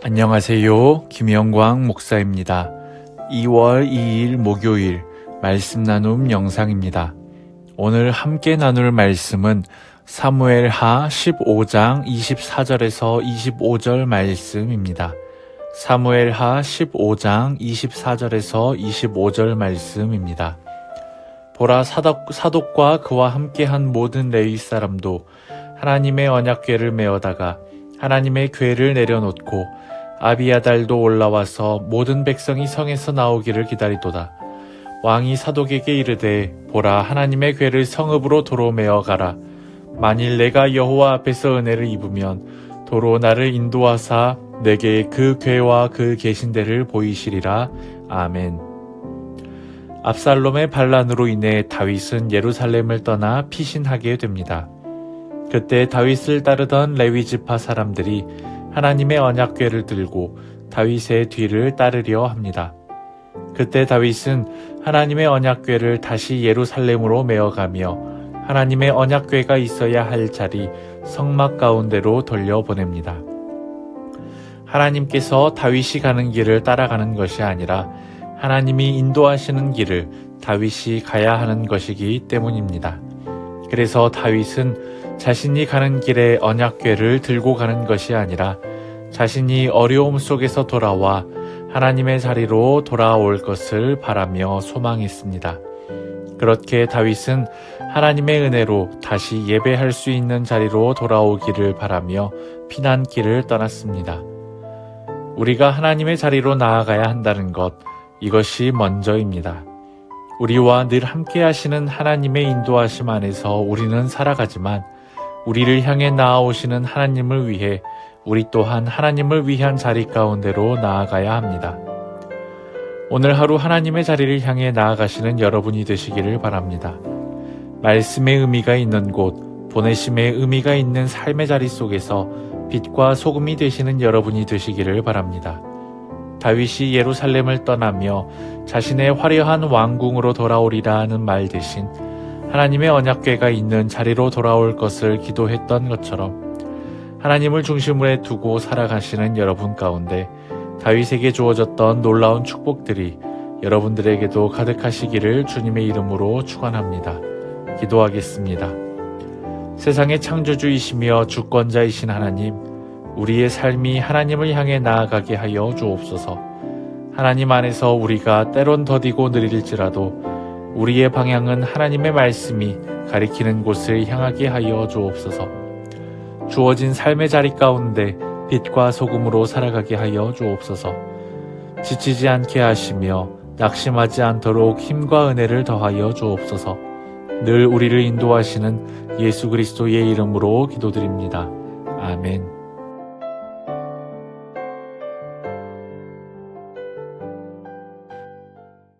안녕하세요. 김영광 목사입니다. 2월 2일 목요일 말씀 나눔 영상입니다. 오늘 함께 나눌 말씀은 사무엘하 15장 24절에서 25절 말씀입니다. 사무엘하 15장 24절에서 25절 말씀입니다. 보라, 사독과 그와 함께한 모든 레위 사람도 하나님의 언약궤를 메어다가 하나님의 궤를 내려놓고 아비아달도 올라와서 모든 백성이 성에서 나오기를 기다리도다. 왕이 사독에게 이르되, 보라, 하나님의 궤를 성읍으로 도로 메어 가라. 만일 내가 여호와 앞에서 은혜를 입으면 도로 나를 인도하사 내게 그 궤와 그 계신대를 보이시리라. 아멘. 압살롬의 반란으로 인해 다윗은 예루살렘을 떠나 피신하게 됩니다. 그때 다윗을 따르던 레위 지파 사람들이 하나님의 언약궤를 들고 다윗의 뒤를 따르려 합니다. 그때 다윗은 하나님의 언약궤를 다시 예루살렘으로 메어가며 하나님의 언약궤가 있어야 할 자리 성막 가운데로 돌려보냅니다. 하나님께서 다윗이 가는 길을 따라가는 것이 아니라 하나님이 인도하시는 길을 다윗이 가야 하는 것이기 때문입니다. 그래서 다윗은 자신이 가는 길에 언약궤를 들고 가는 것이 아니라 자신이 어려움 속에서 돌아와 하나님의 자리로 돌아올 것을 바라며 소망했습니다. 그렇게 다윗은 하나님의 은혜로 다시 예배할 수 있는 자리로 돌아오기를 바라며 피난길을 떠났습니다. 우리가 하나님의 자리로 나아가야 한다는 것, 이것이 먼저입니다. 우리와 늘 함께 하시는 하나님의 인도하심 안에서 우리는 살아가지만 우리를 향해 나아오시는 하나님을 위해 우리 또한 하나님을 위한 자리 가운데로 나아가야 합니다. 오늘 하루 하나님의 자리를 향해 나아가시는 여러분이 되시기를 바랍니다. 말씀의 의미가 있는 곳, 보내심의 의미가 있는 삶의 자리 속에서 빛과 소금이 되시는 여러분이 되시기를 바랍니다. 다윗이 예루살렘을 떠나며 자신의 화려한 왕궁으로 돌아오리라 하는 말 대신 하나님의 언약궤가 있는 자리로 돌아올 것을 기도했던 것처럼 하나님을 중심으로 두고 살아가시는 여러분 가운데 다윗에게 주어졌던 놀라운 축복들이 여러분들에게도 가득하시기를 주님의 이름으로 축원합니다. 기도하겠습니다. 세상의 창조주이시며 주권자이신 하나님, 우리의 삶이 하나님을 향해 나아가게 하여 주옵소서. 하나님 안에서 우리가 때론 더디고 느릴지라도 우리의 방향은 하나님의 말씀이 가리키는 곳을 향하게 하여 주옵소서. 주어진 삶의 자리 가운데 빛과 소금으로 살아가게 하여 주옵소서. 지치지 않게 하시며 낙심하지 않도록 힘과 은혜를 더하여 주옵소서. 늘 우리를 인도하시는 예수 그리스도의 이름으로 기도드립니다. 아멘.